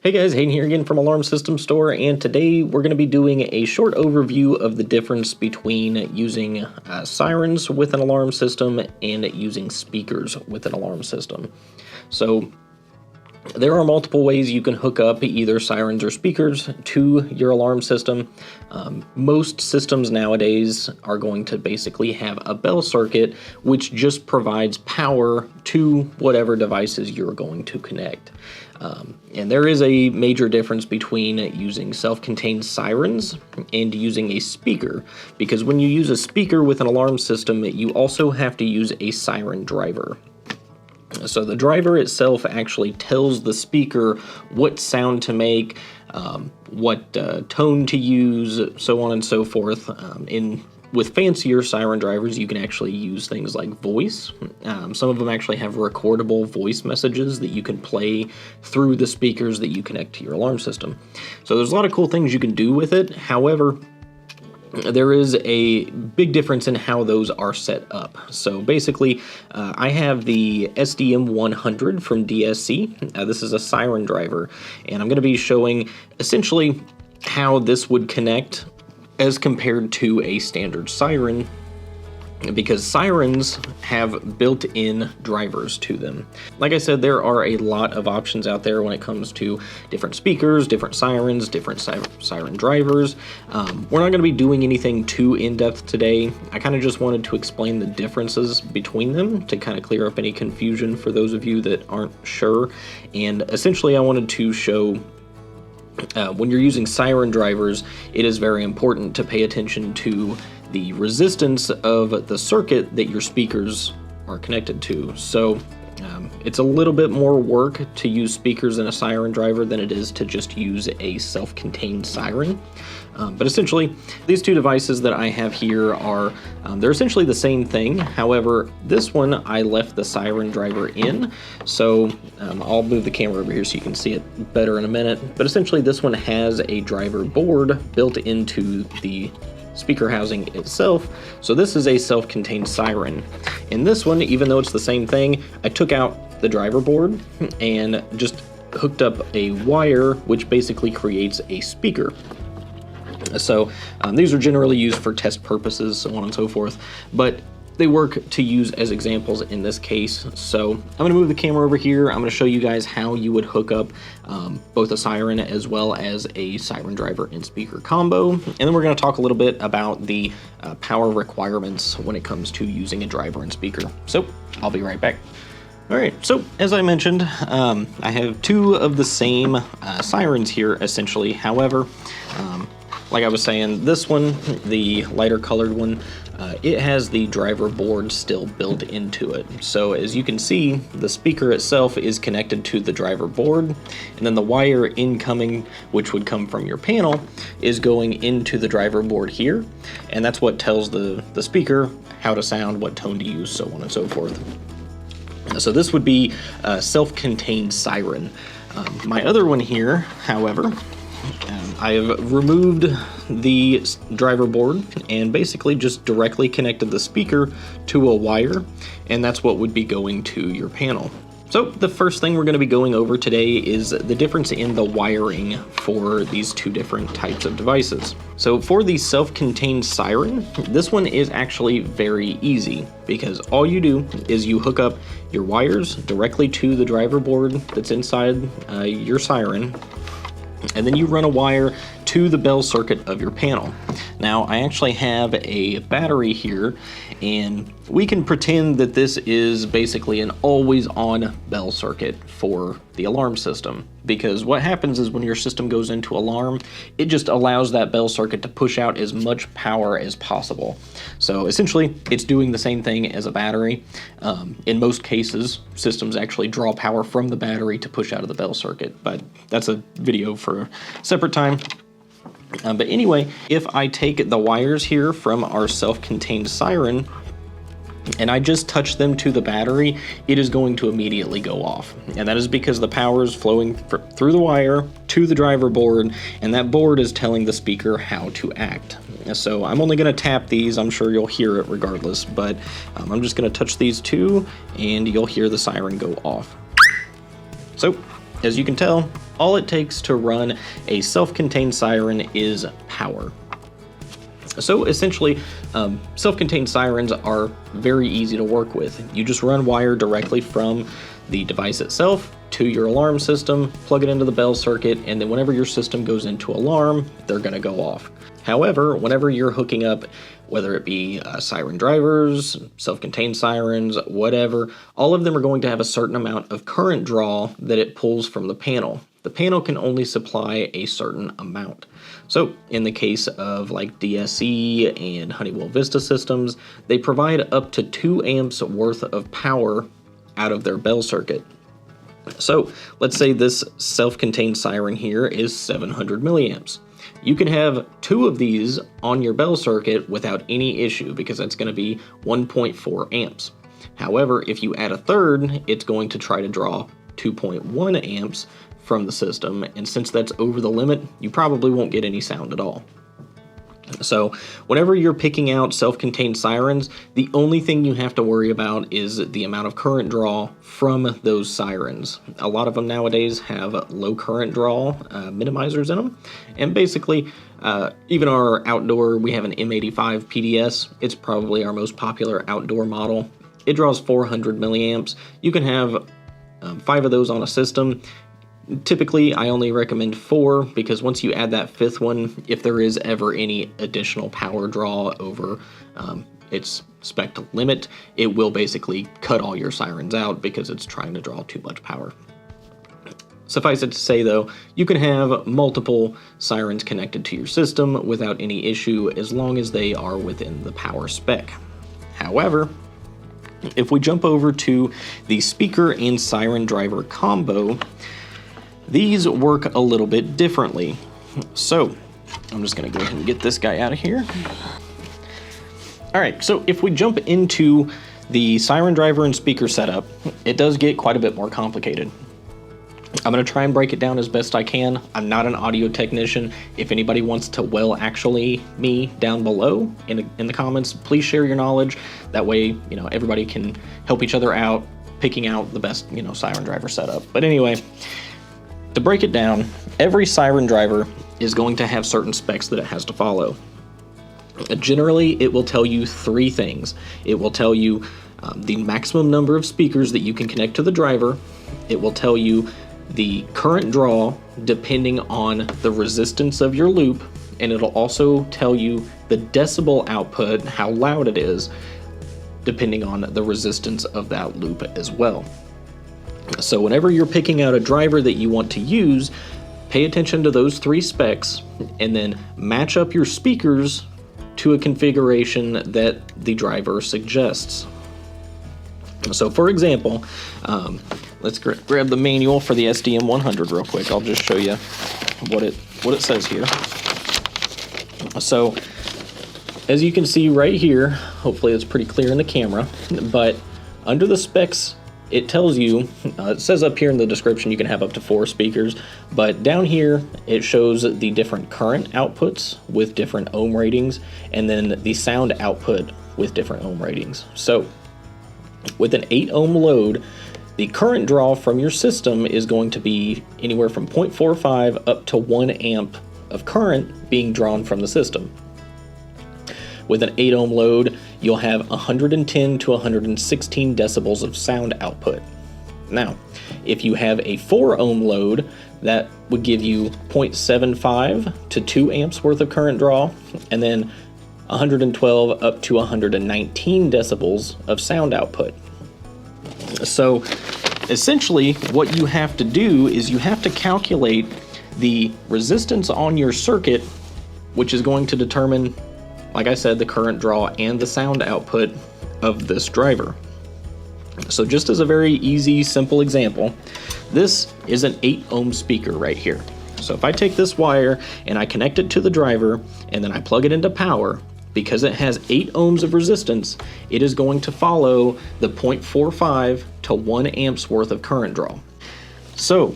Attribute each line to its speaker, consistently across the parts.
Speaker 1: Hey guys, Hayden here again from Alarm System Store, and today we're going to be doing a short overview of the difference between using sirens with an alarm system and using speakers with an alarm system. So there are multiple ways you can hook up either sirens or speakers to your alarm system. Most systems nowadays are going to basically have a bell circuit which just provides power to whatever devices you're going to connect. And there is a major difference between using self-contained sirens and using a speaker, because when you use a speaker with an alarm system, you also have to use a siren driver. So the driver itself actually tells the speaker what sound to make, what tone to use, so on and so forth. With fancier siren drivers, you can actually use things like voice. Some of them actually have recordable voice messages that you can play through the speakers that you connect to your alarm system. So there's a lot of cool things you can do with it. However, there is a big difference in how those are set up. So basically, I have the SDM100 from DSC. This is a siren driver, and I'm going to be showing essentially how this would connect as compared to a standard siren, because sirens have built-in drivers to them. Like I said, there are a lot of options out there when it comes to different speakers, different sirens, different siren drivers. We're not going to be doing anything too in-depth today. I kind of just wanted to explain the differences between them to kind of clear up any confusion for those of you that aren't sure. And essentially I wanted to show when you're using siren drivers, it is very important to pay attention to the resistance of the circuit that your speakers are connected to. So it's a little bit more work to use speakers in a siren driver than it is to just use a self-contained siren. But essentially, these two devices that I have here are, they're essentially the same thing. However, this one I left the siren driver in, so I'll move the camera over here so you can see it better in a minute. But essentially, this one has a driver board built into the speaker housing itself, so this is a self-contained siren. In this one, even though it's the same thing, I took out the driver board and just hooked up a wire, which basically creates a speaker. So these are generally used for test purposes, so on and so forth, but they work to use as examples in this case. So I'm going to move the camera over here. I'm going to show you guys how you would hook up both a siren as well as a siren driver and speaker combo. And then we're going to talk a little bit about the power requirements when it comes to using a driver and speaker. So I'll be right back. All right, so as I mentioned, I have two of the same sirens here essentially. However, like I was saying, this one, the lighter colored one, it has the driver board still built into it. So as you can see, the speaker itself is connected to the driver board, and then the wire incoming, which would come from your panel, is going into the driver board here, and that's what tells the speaker how to sound, what tone to use, so on and so forth. So this would be a self-contained siren. My other one here, however, I have removed the driver board and basically just directly connected the speaker to a wire, and that's what would be going to your panel. So the first thing we're going to be going over today is the difference in the wiring for these two different types of devices. So for the self-contained siren, this one is actually very easy, because all you do is you hook up your wires directly to the driver board that's inside your siren, and then you run a wire to the bell circuit of your panel. Now, I actually have a battery here, and we can pretend that this is basically an always-on bell circuit for the alarm system, because what happens is when your system goes into alarm, it just allows that bell circuit to push out as much power as possible. So essentially, it's doing the same thing as a battery. In most cases, systems actually draw power from the battery to push out of the bell circuit, but that's a video for a separate time. But anyway, if I take the wires here from our self-contained siren and I just touch them to the battery, it is going to immediately go off. And that is because the power is flowing through the wire to the driver board, and that board is telling the speaker how to act. So I'm only going to tap these. I'm sure you'll hear it regardless, but I'm just going to touch these two and you'll hear the siren go off. So As you can tell, all it takes to run a self-contained siren is power. So essentially, self-contained sirens are very easy to work with. You just run wire directly from the device itself to your alarm system, plug it into the bell circuit, and then whenever your system goes into alarm, they're going to go off. However, whenever you're hooking up, whether it be siren drivers, self-contained sirens, whatever, all of them are going to have a certain amount of current draw that it pulls from the panel. The panel can only supply a certain amount. So in the case of like DSE and Honeywell Vista systems, they provide up to 2 amps worth of power out of their bell circuit. So let's say this self-contained siren here is 700 milliamps. You can have 2 of these on your bell circuit without any issue because that's going to be 1.4 amps. However, if you add a third, it's going to try to draw 2.1 amps from the system, and since that's over the limit, you probably won't get any sound at all. So whenever you're picking out self-contained sirens, the only thing you have to worry about is the amount of current draw from those sirens. A lot of them nowadays have low current draw minimizers in them, and basically even our outdoor, we have an M85 PDS. It's probably our most popular outdoor model. It draws 400 milliamps. You can have 5 of those on a system. Typically, I only recommend 4 because once you add that 5th one, if there is ever any additional power draw over its spec limit, it will basically cut all your sirens out because it's trying to draw too much power. Suffice it to say though, you can have multiple sirens connected to your system without any issue as long as they are within the power spec. However, if we jump over to the speaker and siren driver combo, these work a little bit differently. So I'm just going to go ahead and get this guy out of here. All right, so if we jump into the siren driver and speaker setup, it does get quite a bit more complicated. I'm going to try and break it down as best I can. I'm not an audio technician. If anybody wants to actually me down below in the comments, please share your knowledge. That way, everybody can help each other out, picking out the best, siren driver setup. But anyway, to break it down, every siren driver is going to have certain specs that it has to follow. Generally, it will tell you 3 things. It will tell you the maximum number of speakers that you can connect to the driver. It will tell you the current draw depending on the resistance of your loop, and it'll also tell you the decibel output, how loud it is, depending on the resistance of that loop as well. So whenever you're picking out a driver that you want to use, pay attention to those 3 specs and then match up your speakers to a configuration that the driver suggests. So for example, let's grab the manual for the SDM100 real quick. I'll just show you what it says here. So as you can see right here, hopefully it's pretty clear in the camera, but under the specs, it tells you, it says up here in the description you can have up to 4 speakers, but down here it shows the different current outputs with different ohm ratings, and then the sound output with different ohm ratings. So with an 8 ohm load, the current draw from your system is going to be anywhere from 0.45 up to 1 amp of current being drawn from the system. With an 8 ohm load, you'll have 110 to 116 decibels of sound output. Now, if you have a 4 ohm load, that would give you 0.75 to 2 amps worth of current draw, and then 112 up to 119 decibels of sound output. So essentially what you have to do is you have to calculate the resistance on your circuit, which is going to determine, like I said, the current draw and the sound output of this driver. So just as a very easy, simple example, this is an 8 ohm speaker right here. So if I take this wire and I connect it to the driver and then I plug it into power, because it has 8 ohms of resistance, it is going to follow the 0.45 to 1 amps worth of current draw. So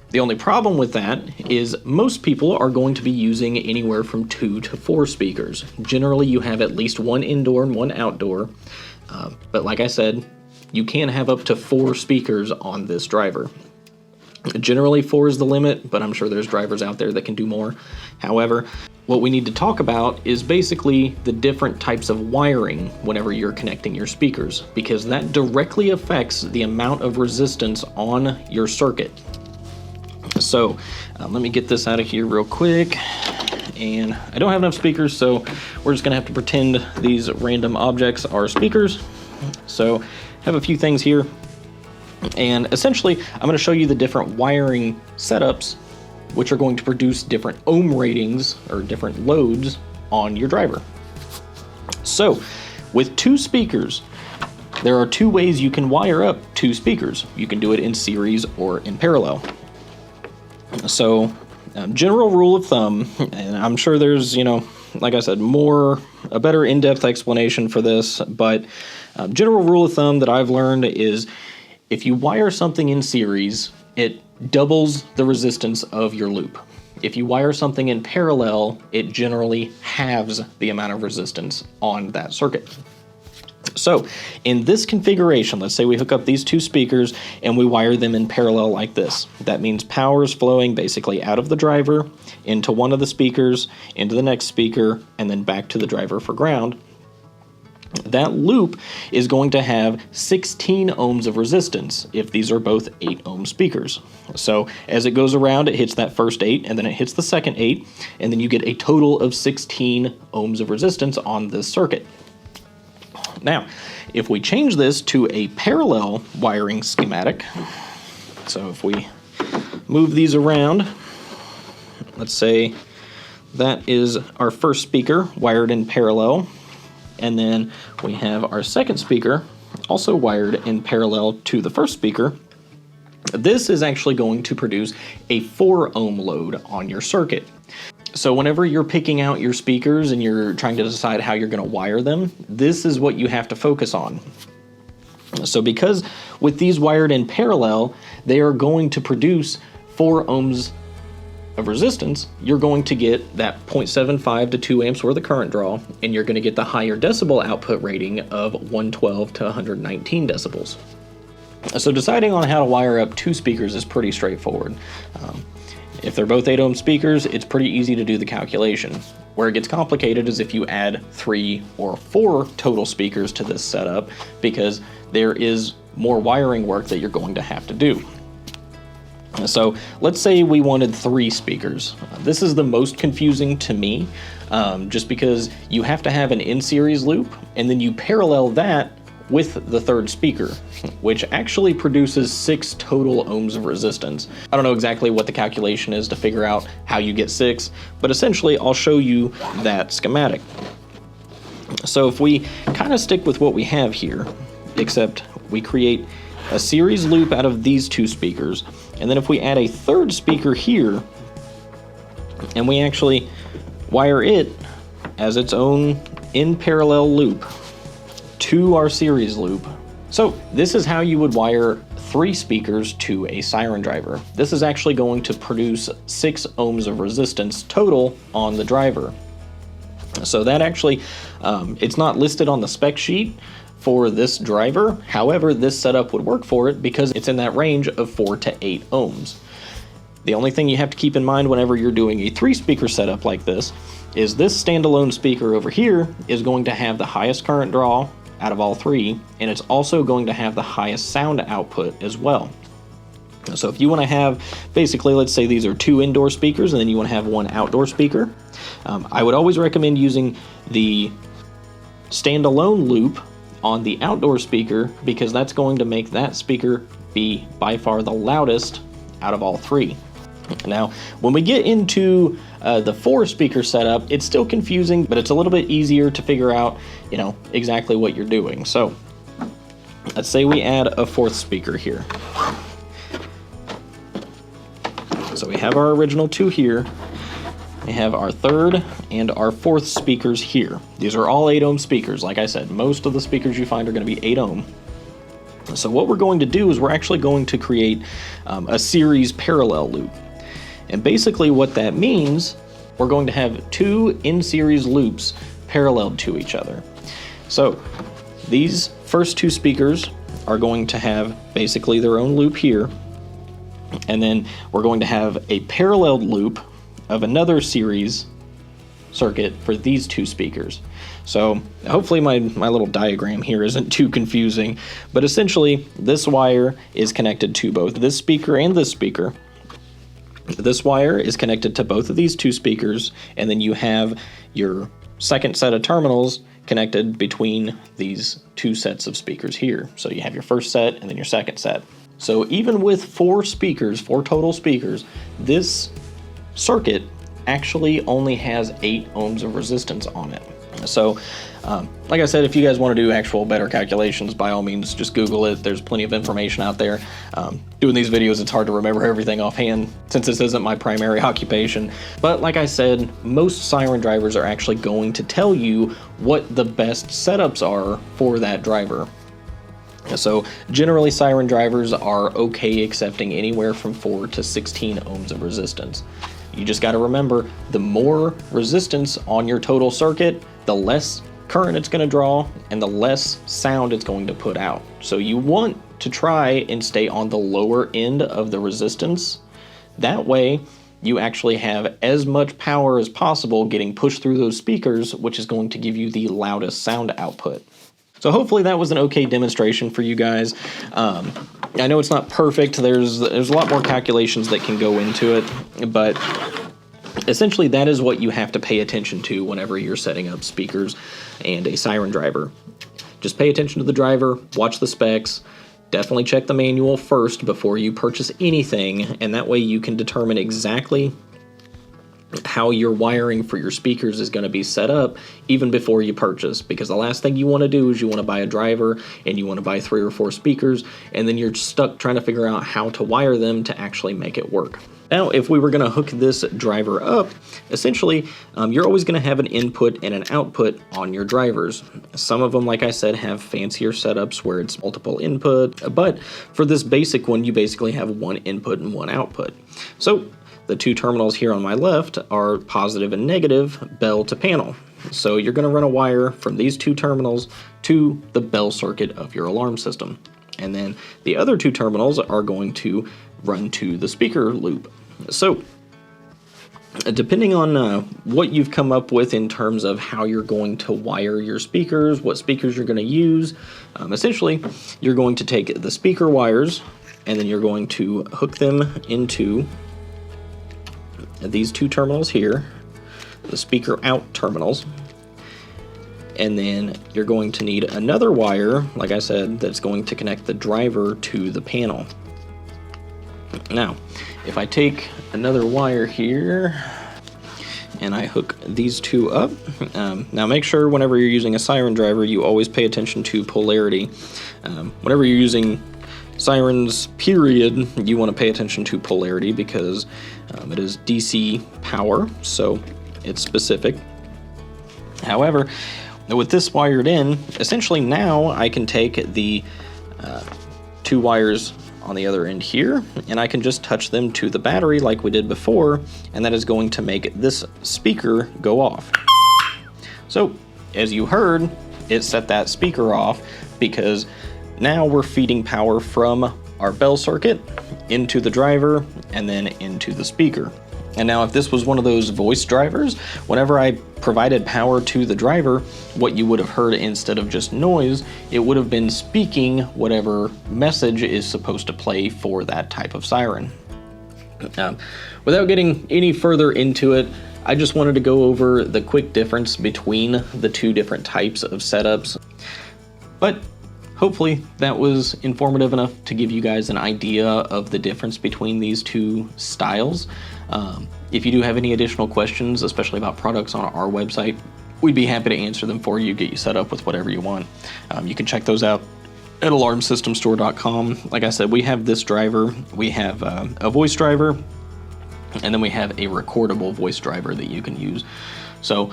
Speaker 1: the only problem with that is most people are going to be using anywhere from 2 to 4 speakers. Generally, you have at least 1 indoor and 1 outdoor. But like I said, you can have up to 4 speakers on this driver. Generally 4 is the limit, but I'm sure there's drivers out there that can do more. However, what we need to talk about is basically the different types of wiring whenever you're connecting your speakers, because that directly affects the amount of resistance on your circuit. So let me get this out of here real quick. And I don't have enough speakers, so we're just gonna have to pretend these random objects are speakers. So I have a few things here. And essentially, I'm going to show you the different wiring setups, which are going to produce different ohm ratings or different loads on your driver. So, with 2 speakers, there are 2 ways you can wire up 2 speakers. You can do it in series or in parallel. So, general rule of thumb, and I'm sure there's, like I said, a better in-depth explanation for this, but general rule of thumb that I've learned is if you wire something in series, it doubles the resistance of your loop. If you wire something in parallel, it generally halves the amount of resistance on that circuit. So in this configuration, let's say we hook up these 2 speakers and we wire them in parallel like this. That means power is flowing basically out of the driver into one of the speakers, into the next speaker, and then back to the driver for ground. That loop is going to have 16 ohms of resistance if these are both 8 ohm speakers. So as it goes around, it hits that first 8, and then it hits the second 8, and then you get a total of 16 ohms of resistance on this circuit. Now, if we change this to a parallel wiring schematic, so if we move these around, let's say that is our first speaker wired in parallel, and then we have our second speaker also wired in parallel to the first speaker. This is actually going to produce a 4 ohm load on your circuit. So whenever you're picking out your speakers and you're trying to decide how you're going to wire them, this is what you have to focus on. So because with these wired in parallel, they are going to produce 4 ohms of resistance, you're going to get that 0.75 to 2 amps worth of current draw, and you're going to get the higher decibel output rating of 112 to 119 decibels. So deciding on how to wire up 2 speakers is pretty straightforward. If they're both 8 ohm speakers, it's pretty easy to do the calculation. Where it gets complicated is if you add 3 or 4 total speakers to this setup, because there is more wiring work that you're going to have to do. So let's say we wanted 3 speakers. This is the most confusing to me, just because you have to have an in-series loop, and then you parallel that with the third speaker, which actually produces 6 total ohms of resistance. I don't know exactly what the calculation is to figure out how you get 6, but essentially I'll show you that schematic. So if we kind of stick with what we have here, except we create a series loop out of these 2 speakers, and then if we add a third speaker here, and we actually wire it as its own in parallel loop to our series loop. So this is how you would wire 3 speakers to a Siren driver. This is actually going to produce 6 ohms of resistance total on the driver. So that actually, it's not listed on the spec sheet for this driver. However, this setup would work for it because it's in that range of 4 to 8 ohms. The only thing you have to keep in mind whenever you're doing a 3-speaker setup like this is this standalone speaker over here is going to have the highest current draw out of all 3, and it's also going to have the highest sound output as well. So if you want to have, basically, let's say these are 2 indoor speakers and then you want to have 1 outdoor speaker, I would always recommend using the standalone loop on the outdoor speaker, because that's going to make that speaker be by far the loudest out of all 3. Now, when we get into the 4-speaker setup, it's still confusing, but it's a little bit easier to figure out, exactly what you're doing. So, let's say we add a 4th speaker here. So we have our original 2 here. We have our 3rd and our 4th speakers here. These are all 8 ohm speakers. Like I said, most of the speakers you find are going to be 8 ohm. So what we're going to do is we're actually going to create a series parallel loop. And basically what that means, we're going to have 2 in-series loops paralleled to each other. So these first 2 speakers are going to have basically their own loop here, and then we're going to have a paralleled loop of another series circuit for these two speakers. So hopefully my little diagram here isn't too confusing, but essentially this wire is connected to both this speaker and this speaker. This wire is connected to both of these two speakers, and then you have your second set of terminals connected between these two sets of speakers here. So you have your first set and then your second set. So even with four total speakers, this circuit actually only has 8 ohms of resistance on it. So like I said, if you guys want to do actual better calculations, by all means just Google it. There's plenty of information out there. Doing these videos, it's hard to remember everything offhand since this isn't my primary occupation. But like I said, most Siren drivers are actually going to tell you what the best setups are for that driver. So generally Siren drivers are okay accepting anywhere from 4 to 16 ohms of resistance. You just got to remember, the more resistance on your total circuit, the less current it's going to draw and the less sound it's going to put out. So you want to try and stay on the lower end of the resistance. That way you actually have as much power as possible getting pushed through those speakers, which is going to give you the loudest sound output. So hopefully that was an okay demonstration for you guys. I know it's not perfect. There's a lot more calculations that can go into it, but essentially that is what you have to pay attention to whenever you're setting up speakers and a Siren driver. Just pay attention to the driver, watch the specs, definitely check the manual first before you purchase anything, and that way you can determine exactly how your wiring for your speakers is going to be set up even before you purchase, because the last thing you want to do is you want to buy a driver and you want to buy 3 or 4 speakers, and then you're stuck trying to figure out how to wire them to actually make it work. Now, if we were going to hook this driver up, essentially you're always going to have an input and an output on your drivers. Some of them, like I said, have fancier setups where it's multiple input, but for this basic one you basically have one input and one output. So the 2 terminals here on my left are positive and negative bell to panel. So you're going to run a wire from these 2 terminals to the bell circuit of your alarm system. And then the other 2 terminals are going to run to the speaker loop. So depending on what you've come up with in terms of how you're going to wire your speakers, what speakers you're going to use, essentially you're going to take the speaker wires and then you're going to hook them into these 2 terminals here, the speaker out terminals, and then you're going to need another wire, like I said, that's going to connect the driver to the panel. Now, if I take another wire here and I hook these 2 up, now make sure whenever you're using a Siren driver you always pay attention to polarity. Whenever you're using Sirens, period, you want to pay attention to polarity because it is DC power, so it's specific. However, with this wired in, essentially now I can take the 2 wires on the other end here, and I can just touch them to the battery like we did before, and that is going to make this speaker go off. So, as you heard, it set that speaker off because now we're feeding power from our bell circuit into the driver and then into the speaker. And now if this was one of those voice drivers, whenever I provided power to the driver, what you would have heard instead of just noise, it would have been speaking whatever message is supposed to play for that type of siren. Without getting any further into it, I just wanted to go over the quick difference between the 2 different types of setups. But hopefully that was informative enough to give you guys an idea of the difference between these 2 styles. If you do have any additional questions, especially about products on our website, we'd be happy to answer them for you, get you set up with whatever you want. You can check those out at alarmsystemstore.com. Like I said, we have this driver, we have a voice driver, and then we have a recordable voice driver that you can use. So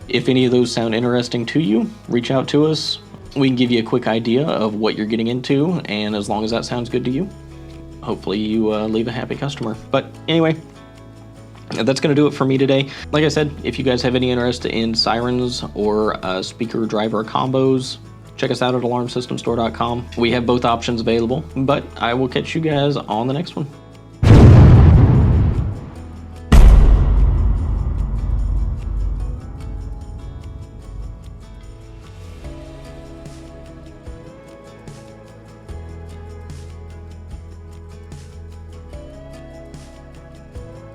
Speaker 1: if any of those sound interesting to you, reach out to us. We can give you a quick idea of what you're getting into, and as long as that sounds good to you, hopefully you leave a happy customer. But anyway, that's going to do it for me today. Like I said, if you guys have any interest in Sirens or speaker driver combos, check us out at alarmsystemstore.com. We have both options available, but I will catch you guys on the next one.